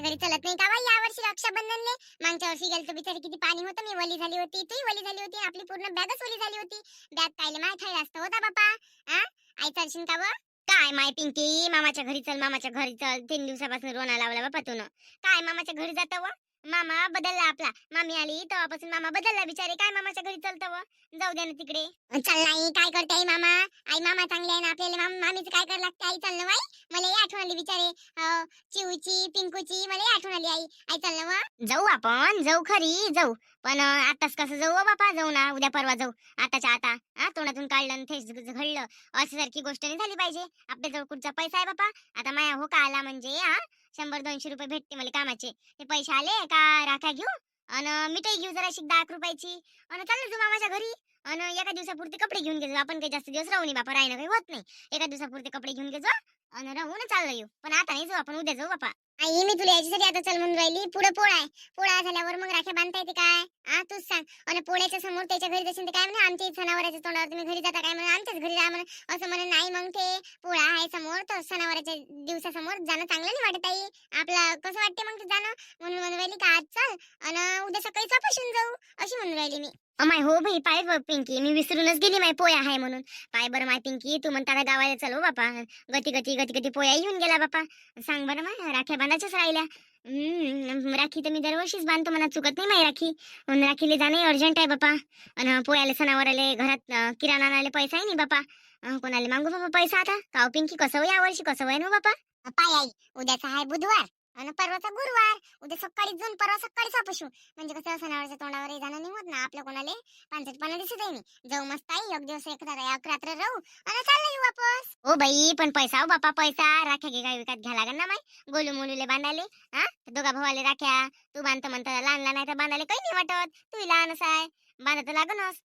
घरी चलत नाही का बा या वर्षी रक्षाबंधनले? मागच्या वर्षी गेलतो बिचारी, किती पाणी होतं, मी वली झाली होती, तूही वली झाली होती, आपली पूर्ण बॅगच वली झाली होती. बॅग कायले माय खायला असतं होता बापा. हा, आई चालशील का बा? काय माय पिंकी, मामाच्या घरी चल, मामाच्या घरी चल, 3 दिवसापासून रोना लावला बापा तू. काय मामाच्या घरी जातं व? मामा बदलला आपला. मामी आली तेव्हापासून मामा बदलला बिचारे. काय मामाच्या घरी चलतं व? जाऊ दे ना तिकडे. चल नाही, काय करते आई मामा? आई मामा चांगले आहे ना आपल्याला, मामीचं काय करायला लागते? आई चल ना बाई. मला ही आठवण आली बिचारे, चिऊची पिंकूची, मला ही आठवण आली आई. आई चल ना व. जाऊ आपण, जाऊ खरी जाऊ, पण आताच कसं जाऊ व बापा? जाऊ ना उद्या परवा जाऊ. आताच्या आता तोंडातून काढलं आणि तेच घडलं अशी सारखी गोष्ट नाही झाली पाहिजे. आपल्याजवळ कुठचा पैसा आहे बापा? आता माया हो का आला म्हणजे 100-200 रुपये भेटते मला कामाचे. ते पैसे आले का राख्या घेऊ अन मिठाई घेऊ जराशी 10 रुपयाची, अन चाललं जाऊ मामाच्या घरी. अन एका दिवसापुरते कपडे घेऊन घेतो आपण, काही जास्त दिवस राहू नये बापा, राहिनं काही होत नाही. एका दिवसापुरते कपडे घेऊन घेतो आणि राहून चाललं येऊ. पण आता नाही जाऊ आपण, उद्या जाऊ बापा. आई मी तुला याच्यासाठी आता चल म्हणून राहिली, पुढे पोळा आहे, पोळा झाल्यावर मग राख्या बांधता येते काय? तूच सांग. आणि पोळ्याच्या समोर त्याच्या घरी जाशील तर काय म्हणे, आमच्या सणावाराच्या तोंडावर तुम्ही घरी जाता काय म्हणे, आमच्याच घरी जा म्हणे. असं म्हणे. नाही मग ते पोळा आहे समोर, तर सणावाराच्या दिवसासमोर जाणं चांगलं नाही वाटत आई. आपला कसं वाटते मग ते जाणं? म्हणून म्हणून राहिली का आज चल आणि उद्या सकाळी वापसून जाऊ, अशी म्हणून राहिली मी. अमाय हो भाई, पाय पिंकी, मी विसरूनच गेली माय पोया आहे म्हणून. पाय बरं माय पिंकी, तू म्हणता गावाला चल हो बापा. गती गती गती गती पोया येऊन गेला बापा. सांग बरं माय, राख्या बांधायच्याच राहिल्या. राखी तर मी दरवर्षीच बांधतो, मला चुकत नाही माय राखी. राखीले जाणे अर्जंट आहे बापा. आणि पोयाले सणावाराले घरात किराणा आणायला पैसा आहे नाही बापा. कोणाला मागू बाबा पैसा आता? काव पिंकी, कसं वय यावर्षी, कसं वय ना बापा? पाय आई, उद्याचा आहे बुधवार आणि परवाचा गुरुवार. उद्या सकाळी जाऊन परवा सकाळीच वापसू. म्हणजे कसं सणावारच्या तोंडावर जाणं नाही होत ना आपल्या, कोणाला पानसटपणा दिसत आहे. मी जाऊ मस्त आई, एक दिवस एक रात्र राहू आणि चाललं येऊ वापस. हो बाई, पण पैसा हो बापा, पैसा. राख्या घे काय विकत घ्या लागेल ना माय, गोलू मोलूले बांधाले. दोघा भावाले राख्या तू बांधतो म्हणता, लहान लहान आहे तर बांधाले काही नाही वाटत. तू लहानच आहे, बांधत लागनच.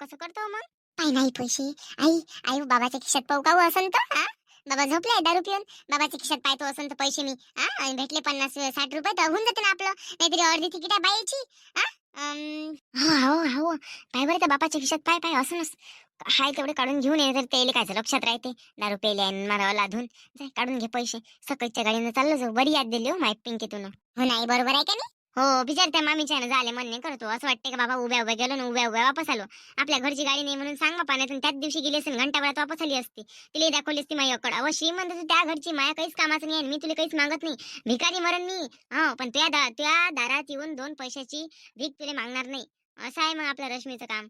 कसं करतो मग? काही नाही पैसे आई. आई बाबाच्या खिशात पाहू का असं तर? बाबा झोपले दारू पिऊन, बाबाच्या खिशात पाहतो असं तर पैसे मी आणि भेटले 50-60 रुपये तर होऊन जाते ना आपलं. नाहीतरी अर्धी तिकीट आहे बाईची. हो हो, पाय बरं त्या बापाच्या खिशात, पाय पाय असं हाय तेवढे काढून घेऊन ये, तर त्याला काय लक्षात राहते दारू पेले मारावं लाधून. जाय काढून घे पैसे, सकाळच्या गाडीनं चाललं जाऊ. बरी याद दिली हो माय पिंकीतून. हो नाही बरोबर आहे का नाही? हो बिचार त्या मामीच्या झाले म्हणणे करतो, असं वाटते का बाबा उभ्या उभ्या गेलो ना उभ्या उभ्या वापस आलो. आपल्या घरची गाडी नाही म्हणून सांग बापा, नाही त्याच दिवशी गेली असेल घंटाभरात वापस आली असती. तिला दाखवली असती माझी अकड. अव श्रीमंत त्या घरची माया काहीच कामाचं नाही, मी तुला काहीच मागत नाही. भिकारी मरण मी. पण त्या दारात येऊन 2 पैशाची भीक तुला मागणार नाही. असं आहे मग आपलं रश्मीचं काम.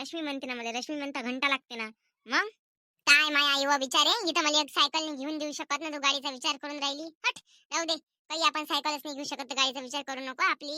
रश्मी म्हणते ना मला, रश्मी म्हणता घंटा लागते ना. मग काय माय आई व बिचारे, इथं मला एक सायकल घेऊन देऊ शकत ना, तू गाडीचा विचार करून राहिली. हट जाऊ दे, काही आपण सायकलच नाही घेऊ शकत तर गाडीचा विचार करू नको. आपली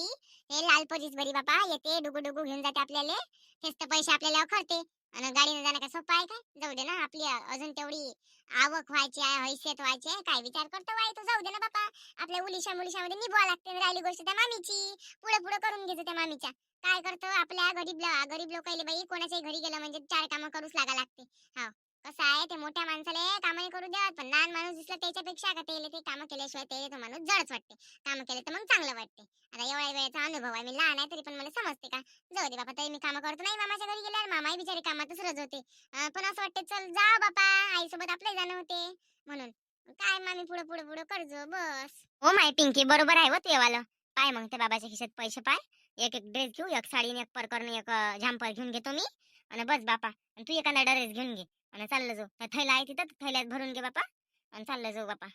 हे लाल पोलीस बरी बापा, येते डुगू डुगू घेऊन जाते आपल्याला. तेच तर पैसे आपल्याला अखरते आणि गाडीने जाणं काय सोपं आहे काय? जाऊ दे ना, आपली अजून तेवढी आवक व्हायची आहे, हैसियत व्हायची आहे. काय विचार करतो बाई तू? जाऊ दे ना बापा, आपल्या उलिशा मुलिशामध्ये निभवा लागते. राहिली गोष्ट त्या मामीची, पुढे पुढे करून घ्यायचं त्या मामीच्या. काय करतो आपल्या गरीब लोकांना बाई, कोणाच्याही घरी गेलं म्हणजे 4 कामं करूच लागा लागते. हा, कसं आहे ते मोठ्या माणसाला कामही करू द्यावत, पण लहान माणूस दिसला त्याच्यापेक्षा का ते कामं केल्याशिवाय तो माणूस जडच वाटते. कामं केले तर मग चांगलं वाटते. आता एवढ्या वेळेचा अनुभव आहे, मी लहान आहे तरी पण मला समजते का. जाऊ दे बापा, तरी मी कामं करतो नाही मामाच्या घरी गेल्यावर. मामाही बिचारे कामातच रज होते. पण असं वाटते चल जा बापा, आईसोबत आपलं जाणं होते म्हणून. काय मामी पुढे पुढे पुढे करजो बस. हो माय पिंकी, बरोबर आहे व तेवालं. पाय मग त्या बाबाच्या खिशात पैसे पाय, एक एक ड्रेस घेऊ, एक साडी, एक परकर, एक झांपर घेऊन घेतो मी. आणि बस बापा, तू एखादा ड्रेस घेऊन घे आणि चाललं जाऊ. त्या थैला आहे तिथं, थैल्यात भरून घे बापा आणि चाललं जाऊ बापा.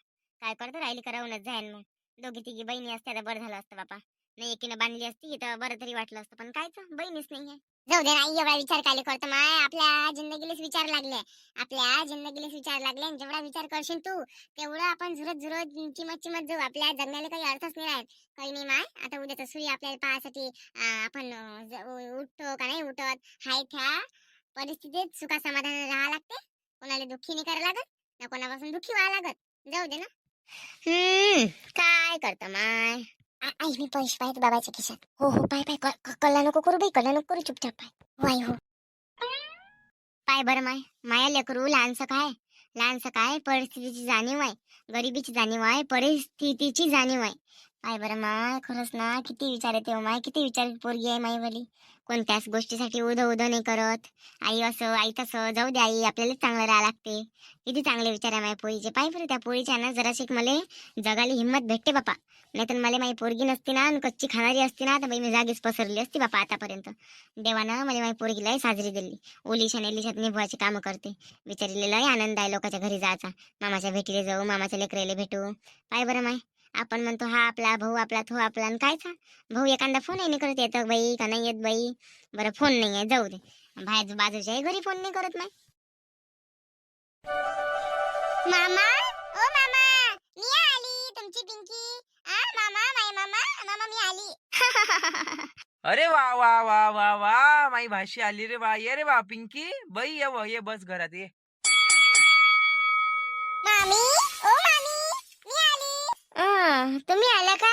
काय करतो, राहिली करावूनच जाईन. मग दोघी तिघी बहिणी असत्या तर बरं झालं असतं बापा. नाही एकीनं बांधली असती तर बरं तरी वाटलं असतं, पण कायच बहिणीच नाहीये. जाऊ दे नाही, एवढा विचार काय करतो माय? आपल्या जिंदगीलाच विचार लागले, आपल्या जिंदगीलाच विचार लागले. आणि जेवढा विचार करशील तू तेवढं आपण झुरत झुरत चिमत चिमत जाऊ. आपल्या जगण्याला काही अर्थच नाही राहत. काही नाही माय, आता उद्याचा सूर्य आपल्याला पाहासाठी आपण उठतो का नाही उठत, हाय त्या परिस्थितीत सुखा समाधान राहा लागते. कोणाला दुःखी नाही करायला लागत ना, कोणापासून दुःखी व्हायला लागत. जाऊ दे ना. काय करतो माय? आई मी पैसे पाहत बाबाच्या खिशात. हो हो, पाय पाय, कल्ला नको करू बाई, कल्ला नको करू, चुपचाप पाय. हो आई हो. पाय बरं माय, माया लेकरू लहानसं काय परिस्थितीची जाणीव आहे, गरिबीची जाणीव आहे, परिस्थितीची जाणीव आहे. काय बरं माय, खरंच ना, किती विचार येते हो माय, किती विचार पोरगी आहे माईवाली. कोणत्याच गोष्टीसाठी उधं उधं नाही करत. आई असं आई तसं, जाऊ दे आई, आपल्यालाच चांगलं राहावं लागते. किती चांगले विचार आहे माझ्या पोरीचे. पाय बरं त्या पोरीच्या ना जराशी मला जगाली हिंमत भेटते बापा. नाहीतर मला माझी पोरगी नसती ना आणि कच्ची खाणारी असती ना तर बाई मी जागीच पसरली असती बापा आतापर्यंत. देवानं मला माझी पोरगीला साजरी दिली. ओलीशा नेलीशात निभवायची कामं करते. विचारलेला आनंद आहे लोकांच्या घरी जायचा. मामाच्या भेटीला जाऊ, मामाच्या लेकराला भेटू. पाय बरं माय, आपण म्हणतो हा आपला भाऊ, आपला तो आपला, आणि कायचा भाऊ एखादा फोन नाही करत, येतं बाई का नाही येत बाई. बरं फोन नाही आहे, जाऊ दे, बाहेर बाजूच्या घरी फोन नाही करत माय. मामा, ओ मामा, मी आली तुमची पिंकी. आ मामा, माय मामा, मामा मी आली. अरे वा वा वा वा वा, माई भाषी आली रे वा. ये रे वा पिंकी, बाई ये बस घरात ये. मामी, ओ मामी, मी आली. तुम्ही आल्या का?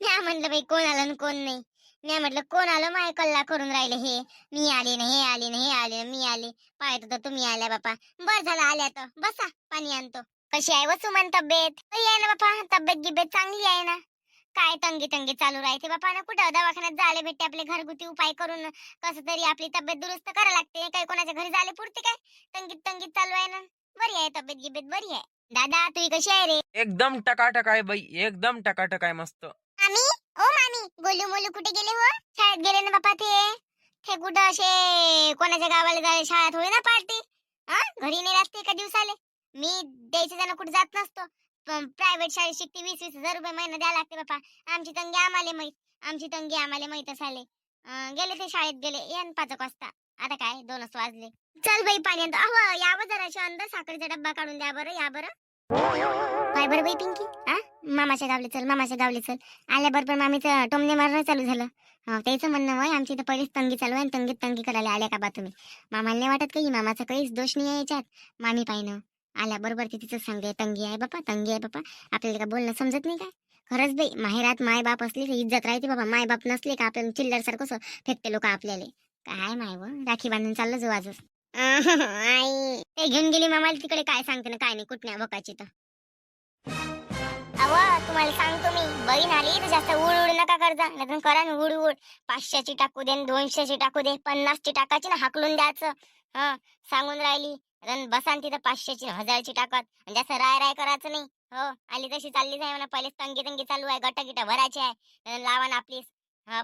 मी म्हटलं बाई कोण आलं कोण नाही. मी म्हटलं कोण आलं, माय कल्ला करून राहिले हे. मी आले ना, हे आले ना, हे आले मी आले. पाहत तर तुम्ही आल्या बापा. बर झालं आल्या तर बसा, पाणी आणतो. कशी आहे व सुमन तब्येत? बरी आहे ना बापा, तब्येत गिब्येत चांगली आहे ना. काय तंगी तंगी चालू राहते बापा ना, कुठं दवाखान्यात झाले भेटते आपले घरगुती उपाय करून कसं तरी आपली तब्येत दुरुस्त करायला लागते. काही कोणाच्या घरी झाले पुरते काय, तंगीत तंगीत चालू आहे ना. बरी आहे तब्येत गिब्येत, बरी आहे. दादा तुझी कशी आहे रे? एकदम टकाटक आहे बाई, एकदम टकाटक आहे मस्त. मामी, ओ मामी, गोलू मोलू कुठे गेले हो? शाळेत गेले ना बापा ते. ते कुठं असे कोणाच्या गावाला जायला शाळेत होई ना पार्टी. हा घरी नाही असते का दिवसाले. मी द्यायचे जण कुठे जात नसतो. प्रायव्हेट शाळेत शिकते, 20-20 हजार रुपये महिना द्यायला लागते बापा. आमची तंगी आम्हाला माहित, आमची तंगी आम्हाला माहित असाले. गेले ते शाळेत गेले, येन 5 वाजता. आता काय 2 वाजले. चल बाई पाणी आणतो. अहो यावं जराशा अंदर, साखरेचा डब्बा काढून द्या बरं, या बरं. काय बरं बाई पिंकी, मामाच्या गावले चल, मामाच्या गावले चल. आल्याबरोबर मामीचं टोमणे मारणं चालू झालं. त्याचं म्हणणं होय आमची तर पहिलीच तंगी चालू आहे, तंगीत तंगी करायला आल्या का बा तुम्ही. मामाला नाही वाटत काही, मामाचा काहीच दोष नाही आहे याच्यात. मामी पाहिनं आल्याबरोबर ती तिचं सांगते तंगी आहे बापा, तंगी आहे बापा. आपल्याला का बोलणं समजत नाही काय? खरंच बाई, माहेरात माय बाप असले की इज्जत राहते बाबा. माय बाप नसले का आपल्याला चिल्लर सारखं फेकते लोक आपल्याला. काय माय व राखी बांधून चाललं जो आजच. आई ते घेऊन गेली मामाला तिकडे, काय सांगते ना काय नाही कुठल्या बकाची तर. अव तुम्हाला सांगतो मी, बहीण आली तर जास्त उड उड नका करजा, नाही करा ना उड उड. 500ची टाकू दे, 200ची टाकू दे, 50ची टाकायची ना हाकलून द्यायचं. हा सांगून राहिली. बसान तिथं 500ची 1000ची टाकत, जास्त राय करायचं नाही. हो आली तशी चालली जाय म्हणा, पहिलेच तंगी तंगी चालू आहे, गट गिट भरायचे आहे. लावा ना आपलीच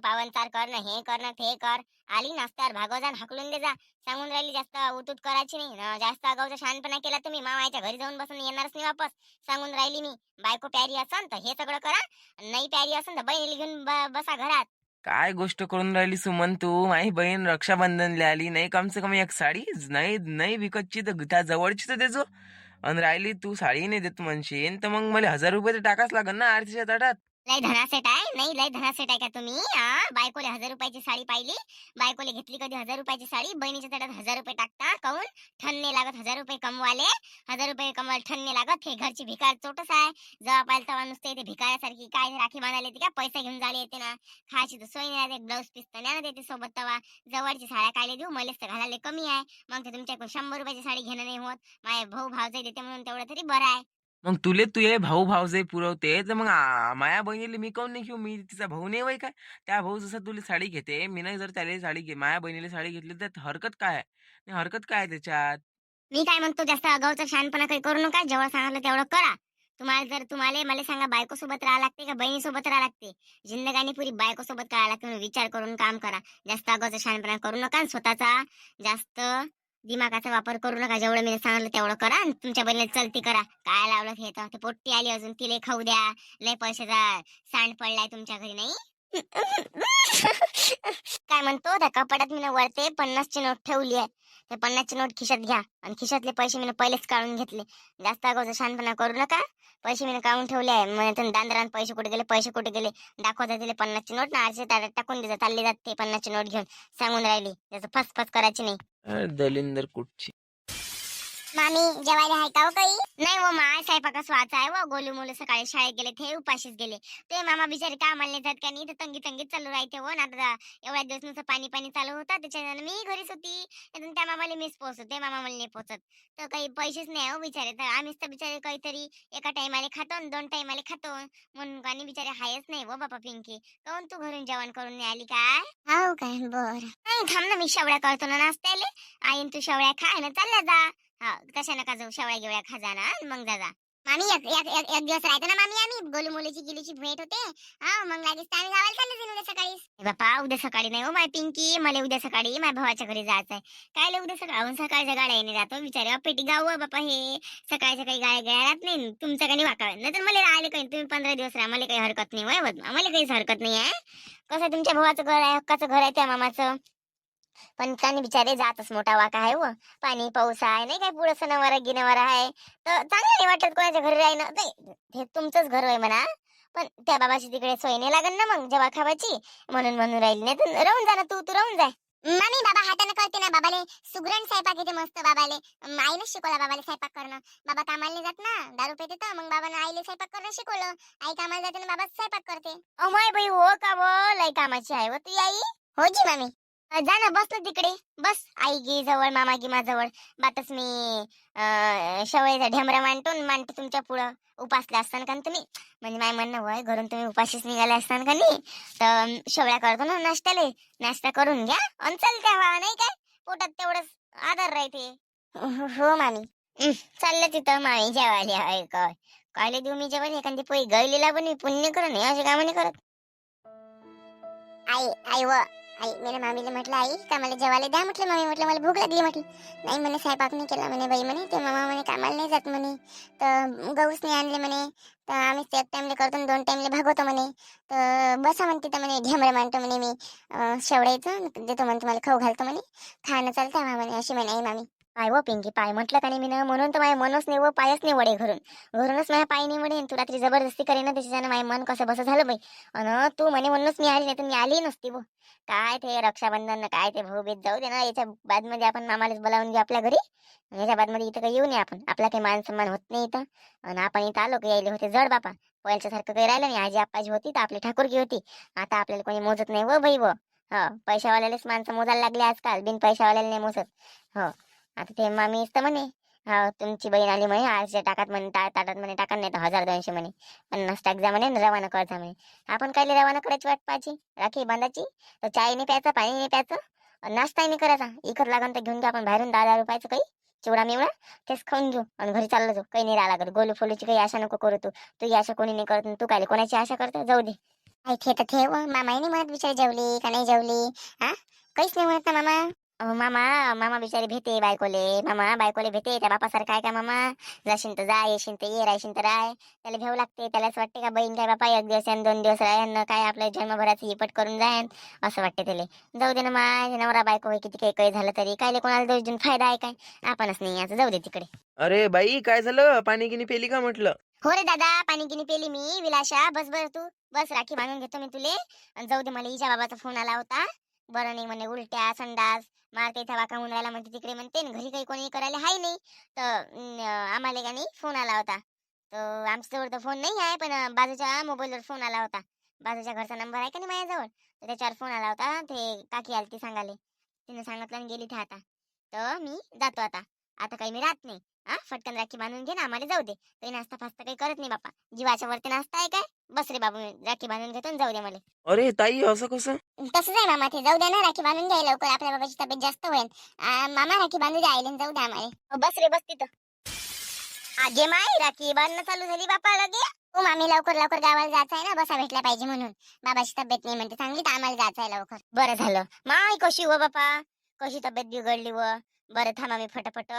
पावनचार कर ना, हे कर ना ते कर. आली नाश्त्यावर भागव जा, हाकलून दे जा. सांगून राहिली जास्त उतूत करायची नाही. जास्त अगाऊचा शहाणपणा केला तुम्ही मामाच्या घरी जाऊन बसून येणारच नाही वापस. सांगून राहिली मी. बायको प्यारी असन तर हे सगळं करा, नाही प्यारी असन तर बहिणीला घेऊन बसा घरात. काय गोष्ट करून राहिली सुमन तू. माझी बहीण रक्षाबंधनला आली नाही, कम से कम एक साडी नाही नाही विकतची तर त्या जवळची तर देजो. आणि राहिली तू साडी नाही देत म्हणशील तर मग मला 1000 रुपये तर टाकाच लागल ना आरतीच्या ताटात. लय धनासेट आहे, नाही लय धनासेट आहे का तुम्ही? बायकोले 1000 रुपयाची साडी पाहिली, बायकोले घेतली कधी 1000 रुपयाची साडी, बहिणीच्या ताटात 1000 रुपये टाकता काऊन? ठन नाही लागत 1000 रुपये कमवाले. 1000 रुपये कमवायला ठन नाही लागत. हे घरची भिकार चोटच आहे. जेव्हा पाहिलं तेव्हा नुसते ते भिकाऱ्यासारखी काय राखी बांधायला येते का, पैसे घेऊन जायला येते ना. खायची तर सोय नाही, ब्लाऊज पीस तर नाही देते सोबत. तवा जवळची साड्या कायले देऊ, मलेच तर घालायला कमी आहे. मग ते तुमच्याकडून 100 रुपयाची साडी घेणं नाही होत. माझे भाऊ भावजाई देते म्हणून तेवढं तरी बरं आहे. मग तुले भाऊ भावजे पुरवते तर मग माया बहिणीला मी काऊन नाही घेऊ? मी तिचा भाऊ नाही वय काय? त्या भाऊ जसं तुला साडी घेते, मी नाही जर त्याला साडी माया बहिणीला साडी घेतली तर हरकत काय आहे? हरकत काय आहे त्याच्यात? मी काय म्हणतो, जास्त अगाऊचा शहाणपणा काही करू नका. जेवढं सांगितलं तेवढं करा. तुम्हाला मला सांगा, बायको सोबत राहा लागते का बहिणी सोबत राहा लागते? जिंदगानी पुरी बायको सोबत करायला लागते म्हणून विचार करून काम करा. जास्त अगाऊचा शहाणपणा करू नका आणि स्वतःचा जास्त दिमागाचा वापर करू नका. जेवढं मी सांगितलं तेवढं करा आणि तुमच्या बहिणीला चलती करा. काय लावलं हे तर ते पोट्टी आली अजून, तिले खाऊ द्या. लय पैशाचा सांड पडलाय तुमच्या घरी नाही. काय म्हणतो, त्या कपाटात मी वरते 50ची नोट ठेवली आहे. ते 50ची नोट खिशात घ्या आणि खिशातले पैसे मी पहिलेच काढून घेतले. जास्त अगोदर शहाणपणा करू नका. पैसे मी काढून ठेवले आहे. म्हणजे दांदरान पैसे कुठे गेले, पैसे कुठे गेले दाखवता दिले. 50ची नोट ना आरसे ताटात टाकून द्यायचं, चालली जाते 50ची नोट घेऊन. सांगून राहिली त्याचं फसफस करायची नाही. दलिंदर कुठची मामी जेवायला आहे का हो काही? नाही हो माय स्वयंपाकास वाचा आहे व गोलू मुलं सकाळी शाळेत गेले ते उपाशीच गेले. ते मामा बिचारे कामाला नाही जात का नाही, तर तंगी तंगीत चालू राहते हो ना. आता एवढ्या दिवस नुसतं पाणी पाणी चालू होता, त्याच्यानं मी घरीच होती. त्यातून त्या मामाला मीच पोहोचत, ते मामा मला नाही पोहोचत. तर काही पैसेच नाही हो बिचारे, तर आम्हीच तर बिचारे काहीतरी एका टाइमाला खातो आणि 2 टाइमाला खातो, म्हणून आणि बिचारे हायच नाही हो बापा. पिंकी, काऊन तू घरून जेवण करून नाही आली काय? हो काय, बर नाही थांब ना, मी शेवड्या करतो ना नाश्त्याले. आईन तू शेवड्या खा ना चालल्या जा. हा, कशा नका जाऊ, शेवड्या गिवड्या खा जा ना मग जा. मामी एक दिवस राहतो ना मामी, आम्ही गोलू मुलीची गिलीची भेट होते. हा, मग लागेच तर आम्ही गावाला चालले जाऊ उद्या सकाळी. बापा उद्या सकाळी नाही हो माय पिंकी, मला उद्या सकाळी माझ्या भावाच्या घरी जायचंय. काय उद्या सकाळून सकाळच्या गाड्या येणे जातो बिचारे, पेटी गाव आहे बापा हे. सकाळच्या काही गाड्या गाड्यात नाही, तुमचं काही वाका नाही तर मला राहिले काही, तुम्ही 15 दिवस राहा, मला काही हरकत नाही वय, आम्हाला काहीच हरकत नाही आहे. कसं तुमच्या भावाचं घर आहे, हक्काचं घर आहे त्या मामाचं. पण त्याने बिचारे जातच मोठा वाका आहे व. पाणी पाऊस आहे नाही काय, पुढं सणवारा गिनवारा आहे, तर चांगलं नाही वाटत कोणाच्या घरी राहिलं. नाही, हे तुमचंच घर आहे म्हणा, पण त्या बाबाची तिकडे सोय नाही लागेल ना मग जेव्हा खावायची, म्हणून राहिली. नाही तर राहून जा ना, तू राहून जाय. मामी बाबा हाताने करते ना, बाबाले सुगरण स्वयंपाक येते मस्त बाबाले. आईने शिकवला बाबाले स्वयंपाक करणं. बाबा कामाला नाही जात ना, दारू पेते, तर मग बाबानं आईले स्वयंपाक करणं शिकवलं. आई कामाला जाते ना, बाबा स्वयंपाक करते. अमाय बाई हो का व, लय कामाची आहे व ती आई. हो जी मामी. जा ना, बस ना तिकडे, बस आई गी जवळ, मामा गी माझ्याजवळ. बातच मी शेवळेचा ढेमरा मांडतो तुमच्या पुढं. उपासले असताना का तुम्ही, म्हणजे माय म्हणणं वय घरून तुम्ही उपाशीच निघाले असताना का नाही, तर शेवळ्या करतो ना नाश्त्याले. नाश्ता करून घ्या आणि चलत्या व्हा, नाही काय पोटात तेवढंच आधार राहते. हो मामी. चाललं तिथं मामी जेवायला. आहे काय कायले देऊ मी जेवायला, एखादी पोळी गळलेला पण मी पुण्य करून नाही असे कामं नाही करत. आई आई व आई मेरे मामीला म्हटलं, आई का मला जेवायला द्या म्हटलं. मामी म्हटलं मला भूक लागली म्हटलं. नाही म्हणे स्वयंपाक नाही केला म्हणे बाई म्हणे, ते मामा म्हणे कामाला नाही जात म्हणे, तर गहूच नाही आणले म्हणे, तर आम्ही एक टाइमले करतो 2 टाइमले भागवतो म्हणे. तर बसा म्हणते तर म्हणे ढेमरे मांडतो म्हणे मी शेवड्याचं देतो म्हणे, तुम्हाला खाऊ घालतो म्हणे, खाणं चालतं म्हणे, अशी म्हणे आई मामी. पाय व पिंकी पाय म्हटलं का नाही मी ना, म्हणून तर माझ्या मनच नाही व पायच नाही वडे घरूनच माझ्या पाय नाही वडे. तू रात्री जबरदस्ती करेन ना, त्याच्यानं माझं मन कसं बसं झालं बाई. अन तू म्हणे म्हणूनच मी आली, नाही तर मी आली नसती व. काय ते रक्षाबंधन काय ते भाऊबीज जाऊ दे ना, याच्या बादमध्ये आपण मामालाच बोलावून घेऊ आपल्या घरी. याच्या बादमध्ये इथं काही येऊ नये आपण, आपला काही मान सन्मान होत नाही इथं. आणि आपण इथं आलो की यायले होते जड बापा, पहिल्याच्या सारखं काही राहिलं नाही. आजी आप्पाजी होती तर आपली ठाकूरकी होती, आता आपल्याला कोणी मोजत नाही व बाई व. हो, पैशावाल्यालाच माणसं मोजायला लागले आजकाल, बिन पैशावाल्याला नाही मोजत. हो, आता ते मामी तर म्हणे, हा तुमची बहीण आली म्हणे, आजच्या टाकात म्हणे, ताटात म्हणे टाका, नाही तर 1200 म्हणे 50 टाक जा म्हणे, रवाना करता म्हणे. आपण काय रवाना करायची वाट पाहायची, राखी बांधायची, तर चाय नाही प्यायचा, पाणी नाही प्यायचं, नाश्ता नाही करायचा. इकत लागून तर घेऊन घ्या आपण बाहेरून 10 रुपयाचं काही चिवडा मिवडा, तेच खाऊन घेऊ आणि घरी चाललो जाऊ. काही नाही राहिला लागत, गोलू फोलूची काही आशा नको करू. तू ही आशा कोणी नाही करत, तू काय कोणाची आशा करते, जाऊ दे. ऐक तर ठेव, मामाही नाही म्हणत बिचारी जेवली का नाही जेवली. हा, काहीच नाही म्हणत ना मामा. मामा मामा बिचारी भेटे बायकोले, मामा बायकोले भेटे त्या बापासारखं आहे का मामा. जाशील तर जा, येशील तर ये, राहशील तर राय. त्याला घ्यावं लागते, त्यालाच वाटते का बहीण काय बापा 1 दिवस 2 दिवस राहन काय आपल्या जन्मभराचं हिपट करून जाईन, असं वाटते त्याला. जाऊ दे ना माझ्या नवरा बायको होय, किती काही काही झालं तरी काय कोणाला दोष देऊन फायदा आहे काय, आपणच नाही याचं, जाऊ दे तिकडे. अरे बाई काय झालं, पाणी गिनी पेली का म्हटलं? हो रे दादा, पाणी गिनी पेली मी. विलाशा बस बर तू बस, राखी बांधून घेतो मी तुले. आणि जाऊ दे, मला हिच्या बाबाचा फोन आला होता, बरं नाही म्हणे, उलट्या संडास मारते इथं वाका होऊन राहिला म्हणते तिकडे म्हणते, घरी काही कोणी करायला हाय नाही. तर आम्हाला का नाही फोन आला होता, तर आमच्याजवळ तर फोन नाही आहे, पण बाजूच्या मोबाईलवर फोन आला होता. बाजूच्या घरचा नंबर आहे का नाही माझ्याजवळ, तर त्याच्यावर फोन आला होता. ते काकी आली ती सांगाले, तिने सांगितलं आणि गेली ते आता. तर मी जातो आता, आता काही मी राहत नाही. हा, फटकन राखी बांधून घे ना, आम्हाला जाऊ दे. काही नाश्ता फास्ता काही करत नाही बापा, जीवाच्या वरती नाश्ता आहे काय. बस रे बाबू, राखी बांधून घेतो आणि जाऊ दे मला. अरे ताई असं कसं? तसंच आहे मामा, ते जाऊ द्या ना, राखी बांधून घ्याय लवकर, आपल्या बाबाची तब्येत जास्त होईल. मामा राखी बांधू द्या आईला, जाऊ द्या आम्हाला. बस रे बस तिथं. आगे माय राखी बांधणं चालू झाली बापा लगे. हो मामी, लवकर लवकर गावाला जायचं आहे ना, बसा भेटला पाहिजे म्हणून. बाबाची तब्येत नाही म्हणते चांगली, तर आम्हाला जायचं आहे लवकर. बरं झालं माय, कशी व बापा, कशी तब्येत बिघडली व. बरं थांबा, मी फटाफट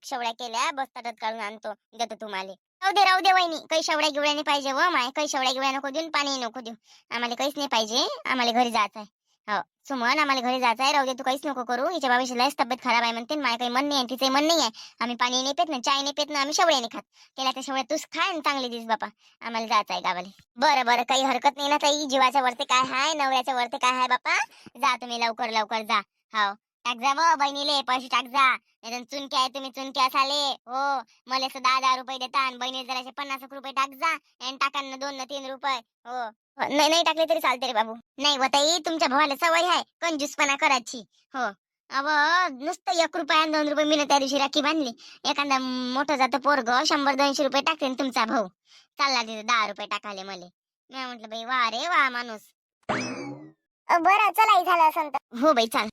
शेवड्या केल्या, बस ताटात काढून आणतो, देतो तुम्हाला. राहू दे वहिनी, काही शेवड्या गिवड्या नाही पाहिजे व माय, काही शेवड्या गिवड्या नको देऊन, पाणी नको देऊ, आम्हाला काहीच नाही पाहिजे, आम्हाला घरी जायचं आहे. हो सुमन, आम्हाला घरी जायचं आहे, राहू दे, तू काहीच नको करू. हिच्या बाबाची लयच तब्येत खराब आहे म्हणते, माझं काही मन नाही आहे, तिचे मन नाही आहे. आम्ही पाणी नाही पेत ना, चाय नाही पेत ना, आम्ही शेवड्या नाही खात. केल्या त्या शेवड्या तूच खा आणि चांगली दिस बापा, आम्हाला जायचं आहे गावाला. बरं बरं, काही हरकत नाही ना ताई, जीवाच्या वरती काय हाय, नवऱ्याच्या वरती काय हाय बापा. जा तुम्ही लवकर लवकर जा. हो, टाक जा व बहिणीले पैसे टाक जा. नाही चुनके आहे तुम्ही, चुनके असाले हो. मला असं 10-10 रुपये देता आणि बहिणी जराशे 50 रुपये टाक जा. आणि टाकांना 2 ना 3 रुपये हो. नाही नाही टाकले तरी चालते रे बाबू. नाही व ताई, तुमच्या भावाला सवय आहे कंजूसपणा करायची हो. अव नुसतं 1 रुपया आणि 2 रुपये मी त्या दिवशी राखी बांधली. एखादा मोठं जातं पोरग 100-200 रुपये टाकते तुमचा भाऊ चालला तिथे 10 रुपये टाकाले मले. मी म्हंटल बाई वा रे वा माणूस. बरं चला झालं असं. हो बाई चाल.